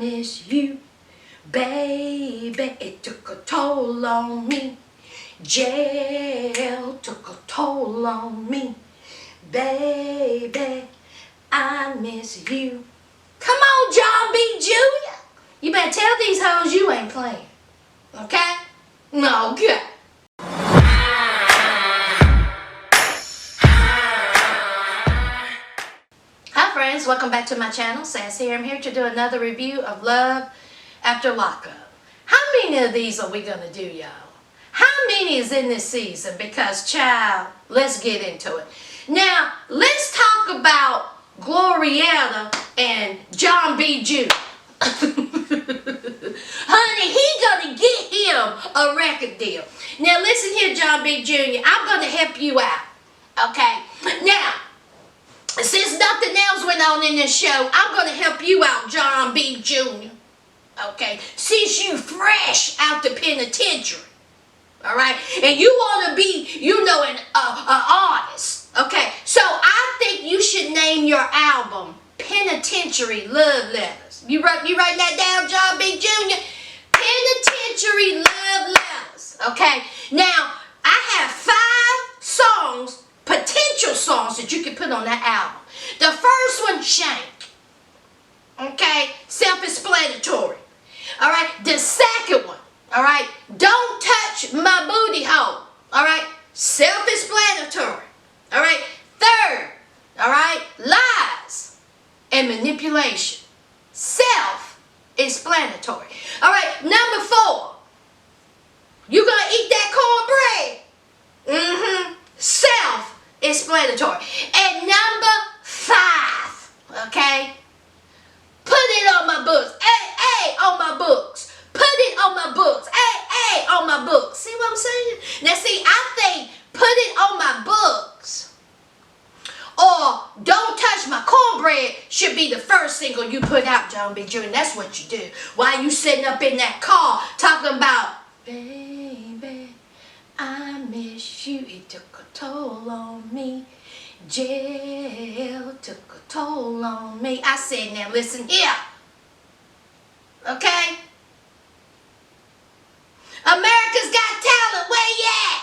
miss you, baby. It took a toll on me. Jail took a toll on me, baby. I miss you. Come on, John B. Jr. You better tell these hoes you ain't playing. Okay? No, good. Hi friends, welcome back to my channel. Sass here. I'm here to do another review of Love After Lockup. How many of these are we going to do, y'all? How many is in this season? Because, child, let's get into it. Now, let's talk about Glorietta and John B. Jr. Honey, he gonna get him a record deal. Now, listen here, John B. Jr. I'm gonna help you out, okay? Now, since nothing else went on in this show, I'm gonna help you out, John B. Jr. Okay? Since you fresh out the penitentiary. All right, and you want to be, you know, an artist. Okay, so I think you should name your album "Penitentiary Love Letters." You write that down, John B. Jr. Penitentiary Love Letters. Okay, now I have 5 songs, potential songs that you can put on that album. The first one, Shank. Okay, self-explanatory. All right, the second one. All right, don't touch my booty hole. All right, self-explanatory. All right, third, all right, lies and manipulation. Self-explanatory. All right, number 4, you gonna eat that cornbread? Self-explanatory. And number 5, okay, put it on my books. Hey, on my books. Put it on my books. Hey, on my books. See what I'm saying? Now, see, I think put it on my books or don't touch my cornbread should be the first single you put out, John B. Jr. That's what you do. While you sitting up in that car talking about, baby, I miss you. It took a toll on me. Jail took a toll on me. I said, now listen here. Okay? America's Got Talent, where you at?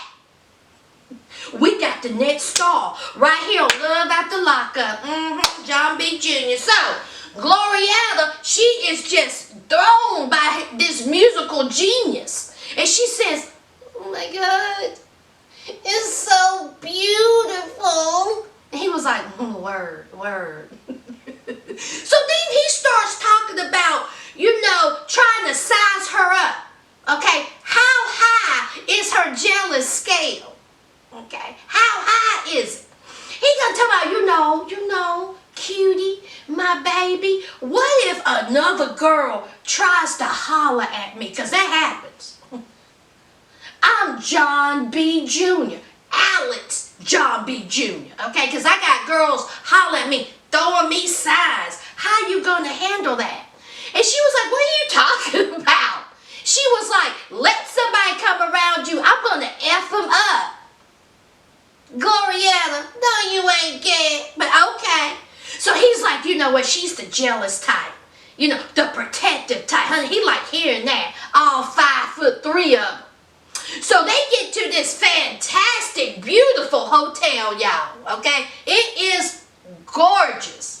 We got the next star right here on Love After Lockup. John B. Jr. So, Glorietta, she is just thrown by this musical genius. And she says, oh my God, it's so beautiful. And he was like, word. So then he starts talking about, you know, trying to size her up. Okay, how high is her jealous scale? Okay, how high is it? He gonna talk about, you know, cutie, my baby. What if another girl tries to holler at me? Because that happens. I'm John B. Jr. Alex John B. Jr. Okay, because I got girls holler at me, throwing me sides. How you gonna handle that? And she was like, what are you talking about? She was like, let somebody come around you. I'm going to F them up. Glorietta, no, you ain't gay. But okay. So he's like, you know what? She's the jealous type. You know, the protective type. Honey, he like hearing that. All 5'3" of them. So they get to this fantastic, beautiful hotel, y'all. Okay? It is gorgeous.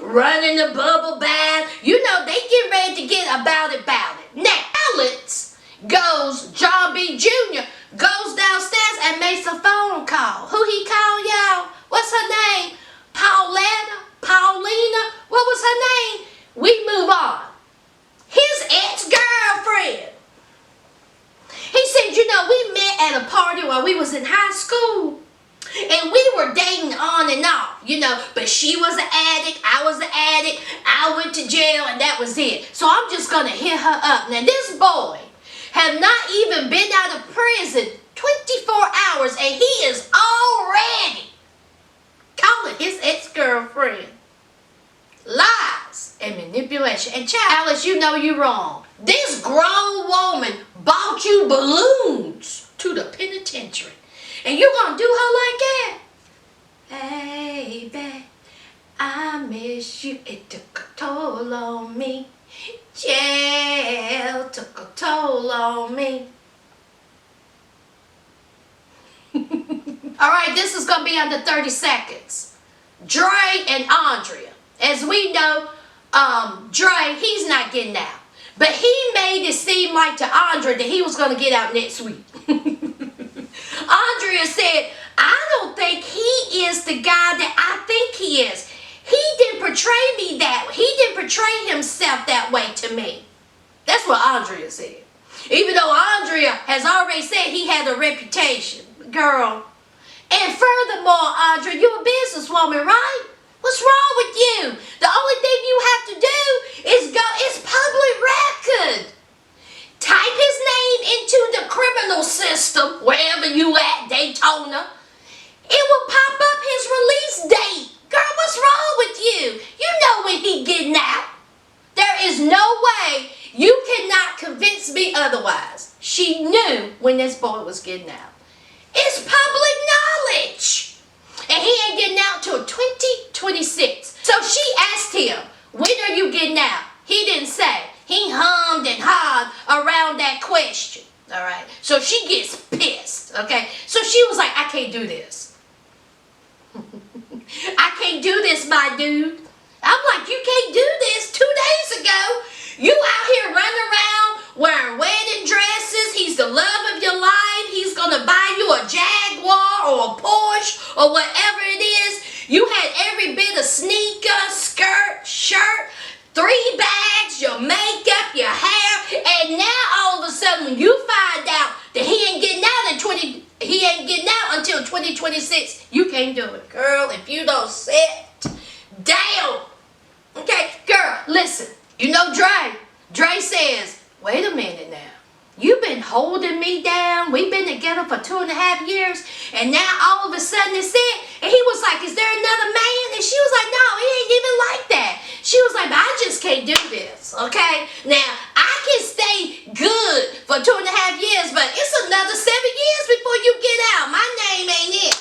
Running the bubble bath. You know, they get ready to get about it. Now, Alex goes, John B. Jr. goes downstairs and makes a phone call. Who he called, y'all? What's her name? Paulina? What was her name? We move on. His ex-girlfriend. He said, you know, we met at a party while we was in high school. And we were dating on and off, you know, but she was an addict, I was an addict, I went to jail, and that was it. So I'm just going to hit her up. Now, this boy have not even been out of prison 24 hours, and he is already calling his ex-girlfriend lies and manipulation. And child, Alice, you know you're wrong. This grown woman bought you balloons to the penitentiary. And you gonna do her like that? Baby, I miss you. It took a toll on me. Jail took a toll on me. All right, this is going to be under 30 seconds. Dre and Andrea. As we know, Dre, he's not getting out. But he made it seem like to Andrea that he was going to get out next week. Andrea said, I don't think he is the guy that I think he is. He didn't portray me that way. He didn't portray himself that way to me. That's what Andrea said. Even though Andrea has already said he had a reputation. Girl. And furthermore, Andrea, you're a businesswoman, right? What's wrong with you? The only thing you have to do is it's public record. Type his name into the criminal system, wherever you at, Daytona. It will pop up his release date. Girl, what's wrong with you? You know when he getting out. There is no way you cannot convince me otherwise. She knew when this boy was getting out. It's public knowledge. And he ain't getting out till 2026. So she asked him, when are you getting out? He didn't say. He hummed and hawed around that question. All right. So she gets pissed. Okay. So she was like, I can't do this. I can't do this, my dude. I'm like, you can't do this. 2 days ago, you out here running around wearing wedding dresses. He's the love of your life. He's going to buy you a Jaguar or a Porsche or whatever it is. You had every bit of sneaker, skirt, shirt, 3 bags, your makeup, your hair. And now all of a sudden when you find out that he ain't getting out until 2026, you can't do it. Girl, if you don't sit down. Okay, girl, listen. You know Dre. Dre says, wait a minute now. You've been holding me down. We've been together for 2.5 years. And now all of a sudden it's it. And he was like, is there another man? And she was like, no, he ain't even like that. She was like, but I just can't do this. Okay? Now, I can stay good for 2.5 years, but it's another 7 years before you get out. My name ain't it.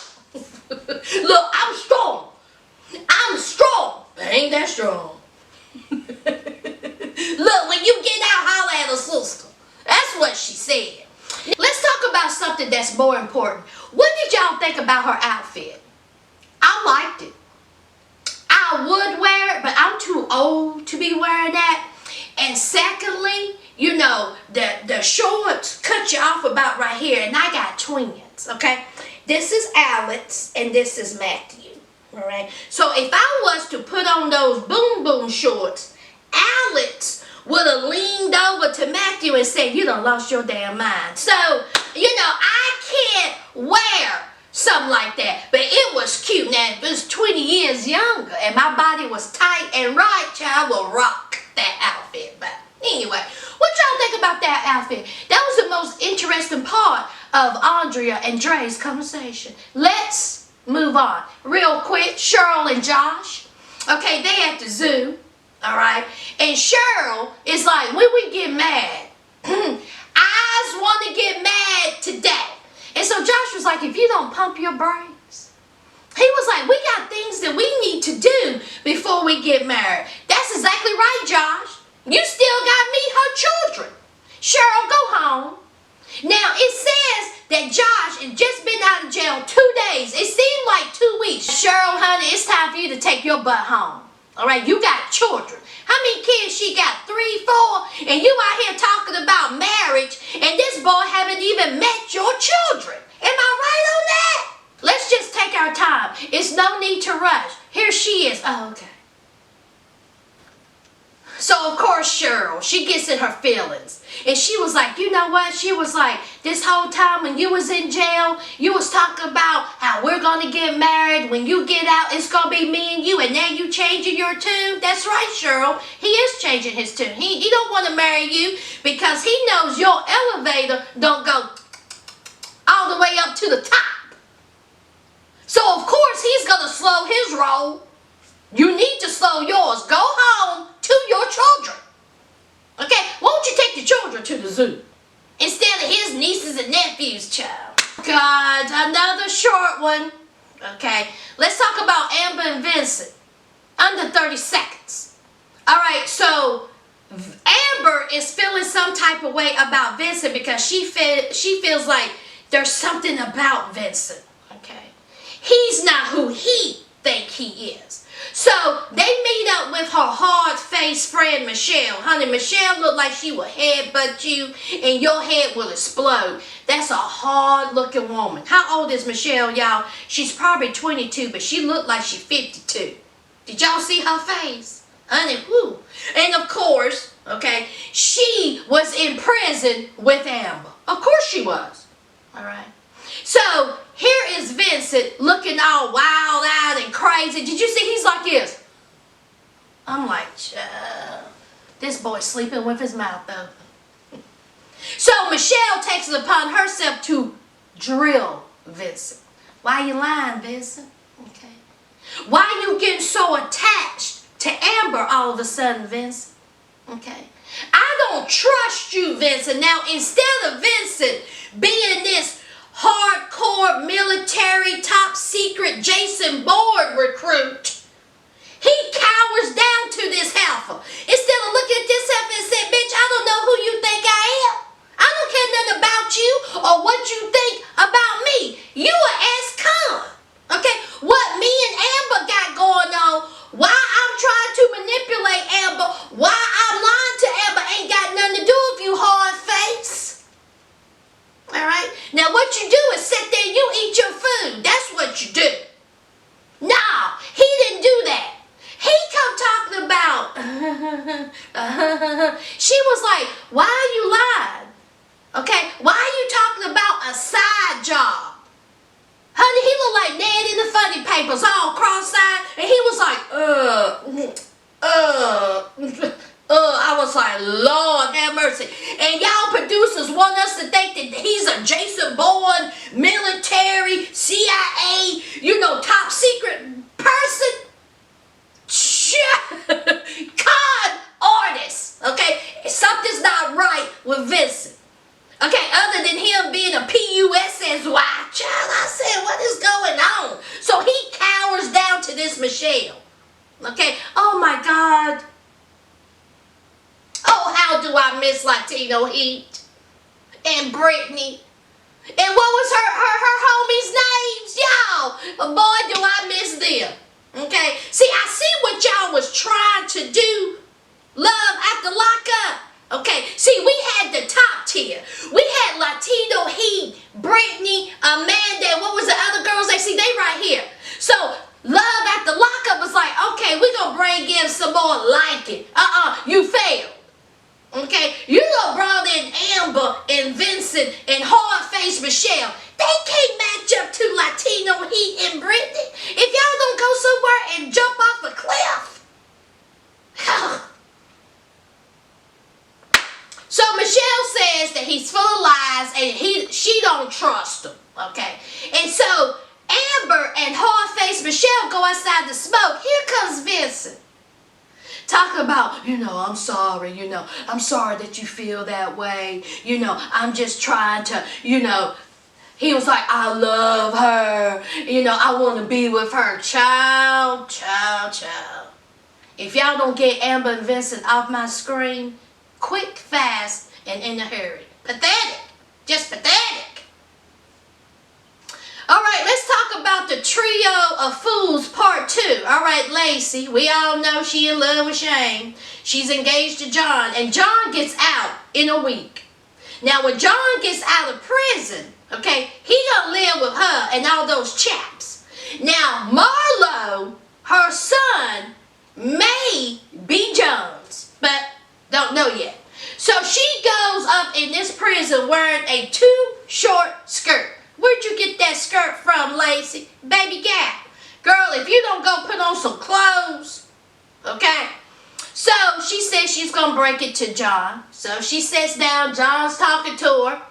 Look, I'm strong. I'm strong. But ain't that strong. Look, when you get out, holler at a sister. That's what she said. Let's talk about something that's more important. What did y'all think about her outfit? I liked it. I would wear it, but I'm too old to be wearing that. And secondly, you know, the shorts cut you off about right here. And I got twins, okay? This is Alex and this is Matthew, all right? So if I was to put on those boom boom shorts, Alex would have leaned over to Matthew and said, you done lost your damn mind. So, you know, I can't wear something like that. But it was cute. Now, if it was 20 years younger and my body was tight and right, child will rock that outfit. But anyway, what y'all think about that outfit? That was the most interesting part of Andrea and Dre's conversation. Let's move on. Real quick, Cheryl and Josh. Okay, they at the zoo. All right. And Cheryl is like, when we get mad, I just want to get mad today. And so Josh was like, if you don't pump your brakes. He was like, we got things that we need to do before we get married. That's exactly right, Josh. You still got me, her children. Cheryl, go home. Now, it says that Josh has just been out of jail 2 days. It seemed like 2 weeks. Cheryl, honey, it's time for you to take your butt home. All right, you got children. How many kids she got? 3, 4? And you out here talking about marriage, and this boy haven't even met your children. Am I right on that? Let's just take our time. It's no need to rush. Here she is. Oh, okay. So, of course, Cheryl, she gets in her feelings. And she was like, you know what? She was like, this whole time when you was in jail, you was talking about how we're going to get married. When you get out, it's going to be me and you. And now you changing your tune. That's right, Cheryl. He is changing his tune. He don't want to marry you because he knows your elevator don't go all the way up to the top. So, of course, he's going to slow his roll. You need to slow yours. Go home to your children. Okay? Won't you take the children to the zoo? Instead of his nieces and nephews, child. God, another short one. Okay? Let's talk about Amber and Vincent. Under 30 seconds. Alright, so some type of way about Vincent because she feels like there's something about Vincent. Okay, he's not who he think he is. So they meet up with her hard-faced friend Michelle. Honey, Michelle looked like she would headbutt you and your head will explode. That's a hard-looking woman. How old is Michelle, y'all? She's probably 22, but she looked like she's 52. Did y'all see her face? Honey, whoo. And of course, okay, she was in prison with Amber. Of course she was. All right. So here is Vincent looking all wild-eyed and crazy. Did you see? He's like this. I'm like, this boy's sleeping with his mouth open. So Michelle takes it upon herself to drill Vincent. Why you lying, Vincent? Okay. Why you getting so attached to Amber all of a sudden, Vincent? Okay. I don't trust you, Vincent. Now, instead of Vincent being this hardcore military top secret Jason Bourne recruit, he cowers down to this heifer. Instead of looking at this heifer and saying, bitch, I don't know who you think I am. I don't care nothing about you or what you think about me. You an ex-con. Okay? What me and Amber got going on, why I'm trying to manipulate Amber, why I'm lying to Amber ain't got nothing to do with you, hard face. Alright? Now what you do is sit there and you eat your food. That's what you do. No, he didn't do that. He come talking about, she was like, why are you lying? Okay, why are you talking about a side job? Honey, he looked like Ned in the Funny Papers, all cross-eyed, and he was like, I was like, Lord have mercy. And y'all producers want us to think that he's a Jason Bourne, military, CIA, top secret person. Con artist. Okay, something's not right with Vincent. Okay, other than him being a PUSSY. Child, I said, what is going on? So he cowers down to this Michelle. Okay, oh my God. Oh, how do I miss Latino Heat and Brittany? And what was her homies' names, y'all? Boy, do I miss them. Okay, see, I see what y'all was trying to do. Love after lockup. Okay, see, we had the top tier. We had Latino Heat, Brittany, Amanda, and what was the other girls? They right here. So Love after lockup was like, okay, we're gonna bring in some more like it. You failed. Okay, you done brought in Amber and Vincent and hard-faced Michelle. They can't match up to Latino Heat and Brittany. If y'all don't go somewhere and jump off a cliff. So Michelle says that he's full of lies and she don't trust him. Okay, and so Amber and hard-faced Michelle go outside to smoke. Here comes Vincent. Talk about, I'm sorry, I'm sorry that you feel that way. I'm just trying to, he was like, I love her. I want to be with her. Child. If y'all don't get Amber and Vincent off my screen, quick, fast, and in a hurry. Pathetic. Just pathetic. Alright, let's talk about the trio of fools part 2. Alright, Lacey, we all know she in love with Shane. She's engaged to John, and John gets out in a week. Now, when John gets out of prison, okay, he gonna live with her and all those chaps. Now, Marlo, her son, may be John's, but don't know yet. So she goes up in this prison wearing a too short skirt. Where'd you get that skirt from, Lacey? Baby Gap. Girl, if you don't go put on some clothes, okay? So she says she's going to break it to John. So she sits down. John's talking to her.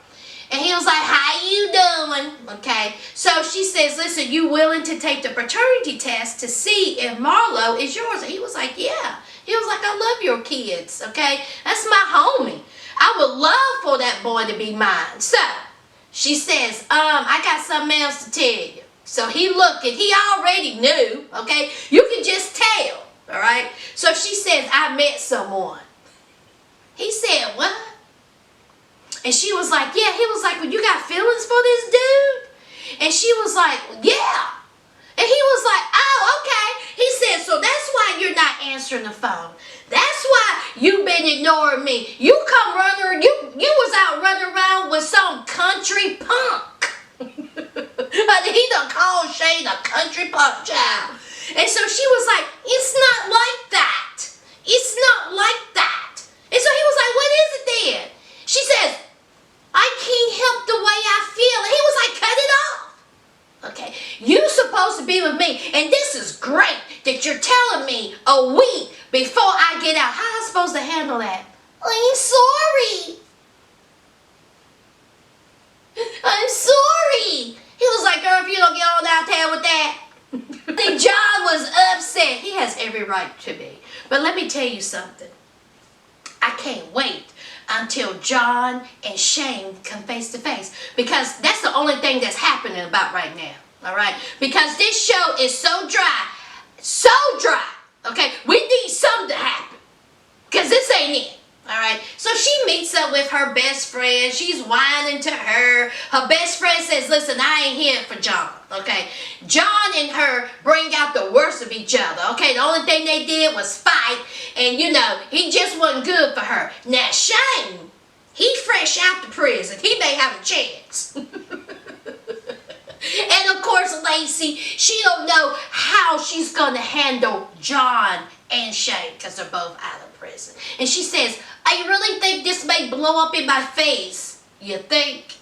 And he was like, how you doing? Okay. So she says, listen, you willing to take the paternity test to see if Marlo is yours? And he was like, yeah. He was like, I love your kids, okay? That's my homie. I would love for that boy to be mine. So she says, I got something else to tell you. So he looked and he already knew, okay? You can just tell, all right? So she says, I met someone. He said, what? And she was like, yeah. He was like, well, you got feelings for this dude? And she was like, yeah. And he was like, oh, okay. He said, so that's why you're not answering the phone. That's why you've been ignoring me. You come running, you was out running around with some country punk. He done called Shane a country punk child. And so she was like, it's not like that. It's not like that. And so he was like, what is it then? She says, I can't help the way I feel. And he was like, cut it off. Okay, you're supposed to be with me, and this is great that you're telling me a week before I get out. How am I supposed to handle that? I'm sorry. I'm sorry. He was like, girl, if you don't get on out there with that. And John was upset. He has every right to be. But let me tell you something. I can't wait until John and Shane come face to face, because that's the only thing that's happening about right now. All right, because this show is so dry, okay, we need something to happen, because this ain't it. All right, so she meets up with her best friend. She's whining to her. Her best friend says, listen, I ain't here for John. Okay, John and her bring out the worst of each other. Okay, the only thing they did was fight, and you know, he just wasn't good for her. Now Shane, he fresh out the prison. He may have a chance. And of course Lacey, she don't know how she's gonna handle John and Shane, because they're both out of prison. And she says, I really think this may blow up in my face. You think?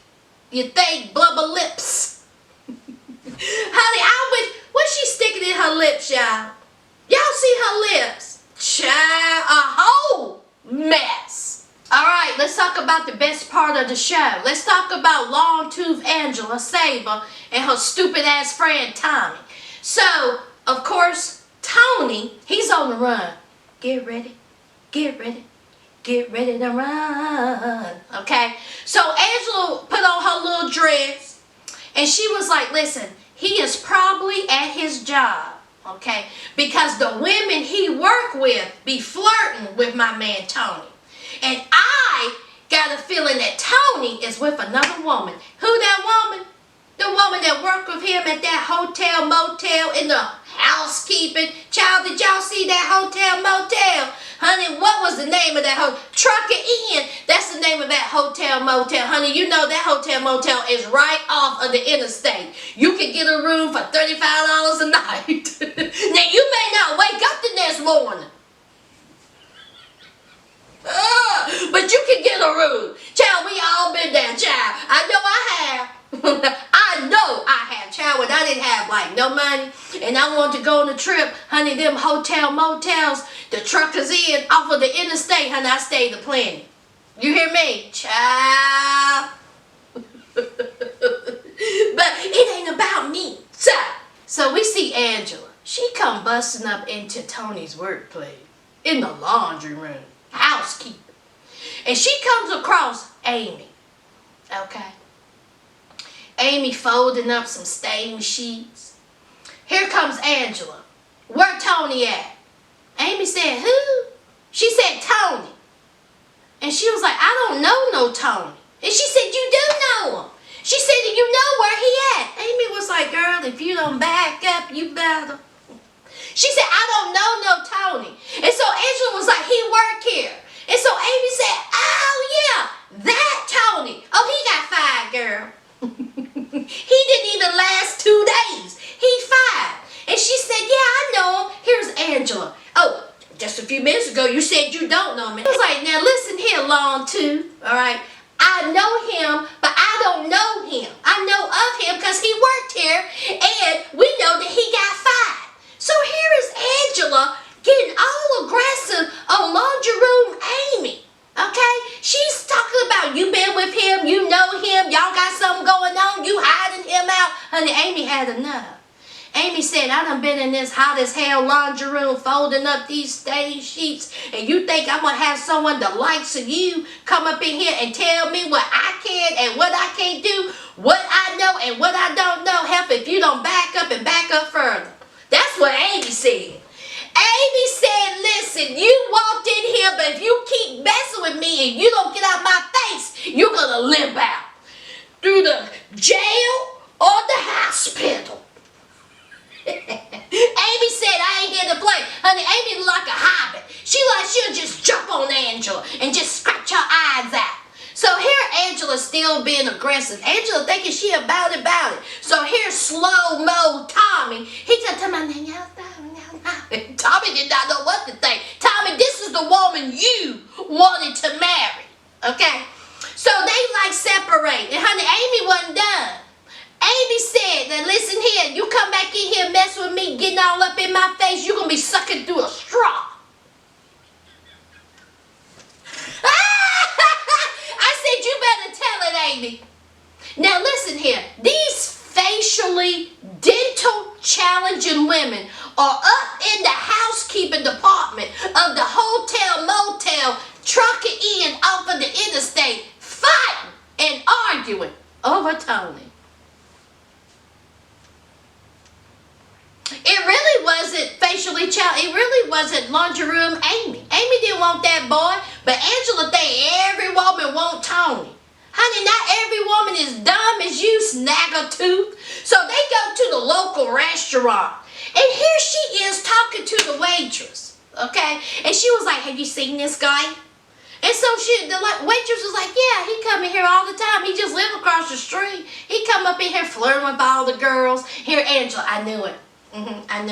You think? Blubber lips. Honey, what's she sticking in her lips, y'all? Y'all see her lips? Child, a whole mess. All right, let's talk about the best part of the show. Let's talk about Long Tooth Angela Saber and her stupid ass friend Tommy. So, of course, Tony, he's on the run. Get ready, get ready, get ready to run. Okay? So Angela put on her little dress, and she was like, listen, he is probably at his job, okay? Because the women he work with be flirting with my man Tony. And I got a feeling that Tony is with another woman. Who that woman? The woman that worked with him at that hotel motel in the housekeeping. Child, did y'all see that hotel motel? Honey, what was the name of that hotel? Trucker Inn. That's the name of that hotel motel. Honey, you know that hotel motel is right off of the interstate. You can get a room for $35 a night. Now, you may not wake up the next morning, but you can get a room. Child, we all been there, child. I know I have. I know I have, child. When I didn't have like no money and I wanted to go on a trip, honey, them hotel motels, the Truckers Inn off of the interstate, honey, I stayed the Planet. You hear me? Child. But it ain't about me, child. So we see Angela. She come busting up into Tony's workplace in the laundry room. Housekeeper. And she comes across Amy. Okay. Amy folding up some stain sheets. Here comes Angela. Where Tony at? Amy said, who? She said, Tony. And she was like, I don't know no Tony. And she said, you do know him. She said, do you know where he at? Amy was like, girl, if you don't back up, you better. She said, I don't know no Tony. And so Angela was like, he work here. And so Amy said, oh yeah, that Tony. Oh, he got fired, girl. He didn't even last 2 days. He fired. And she said, yeah, I know him. Here's Angela. Oh, just a few minutes ago, you said you don't know me. I was like, now listen here, Long Tooth, all right? I know him, but I don't know him. I know of him because he worked here, and we know that he got fired. So here is Angela getting all aggressive on Laundry Room Amy, okay? She's talking about you been with him, you know him, y'all got something going on, you hiding him out. Honey, Amy had enough. Amy said, I done been in this hot as hell laundry room folding up these stain sheets, and you think I'm going to have someone the likes of you come up in here and tell me what I can and what I can't do, what I know and what I don't know? Help if you don't back up and back up further. That's what Amy said. Amy said, listen, you walked in here, but if you keep messing with me and you don't get out my face, you're going to limp out through the jail or the hospital. Amy said, I ain't here to play. Honey, Amy like a hobbit. She'll just jump on Angela and just scratch her eyes out. So here Angela's still being aggressive. Angela thinking she about it. So here's slow-mo Tommy. He said, Tommy did not know what to think. Tommy, this is the woman you wanted to marry. Okay? So they like separate. And honey, Amy wasn't done. Amy said that, listen here, you come back in here and mess with me, getting all up in my face, you're going to be sucking through a straw. I said, you better tell it, Amy. Now listen here, these facially dental challenging women are up in the housekeeping department of the hotel motel, trucking in off of the interstate, fighting and arguing over Tony. It really wasn't facially challenged. It really wasn't laundry room Amy. Amy didn't want that boy, but Angela think every woman want Tony. Honey, not every woman is dumb as you, snagger-tooth. So they go to the local restaurant, and here she is talking to the waitress, okay? And she was like, have you seen this guy? And so the waitress was like, yeah, he come in here all the time. He just live across the street. He come up in here flirting with all the girls. Here, Angela, I knew it. I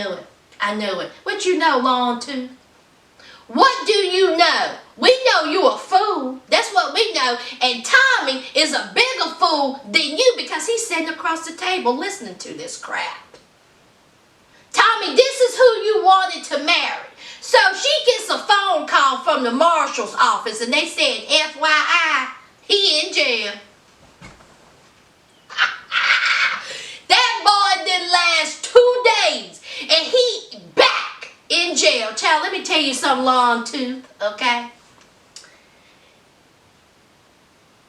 knew it. What you know, long tooth? What do you know? We know you a fool. That's what we know. And Tommy is a bigger fool than you because he's sitting across the table listening to this crap. Tommy, this is who you wanted to marry. So she gets a phone call from the marshal's office and they said, FYI, he in jail. That boy didn't last 2 days and he back in jail. Child, let me tell you something, long tooth, okay?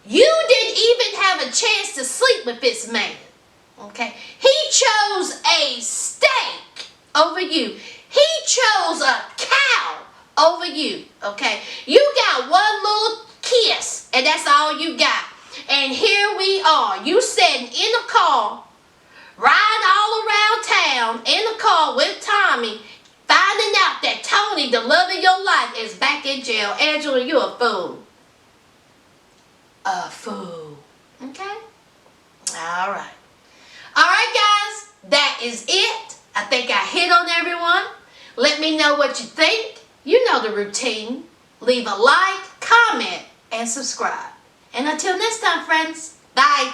You didn't even have a chance to sleep with this man, okay? He chose a steak over you. He chose a cow over you, okay? You got one little kiss and that's all you got. And here we are. You sitting in a car, riding all around town in a car with Tommy, finding out that Tony, the love of your life, is back in jail. Angela, you're a fool. A fool. Okay? All right. All right, guys. That is it. I think I hit on everyone. Let me know what you think. You know the routine. Leave a like, comment, and subscribe. And until next time, friends. Bye.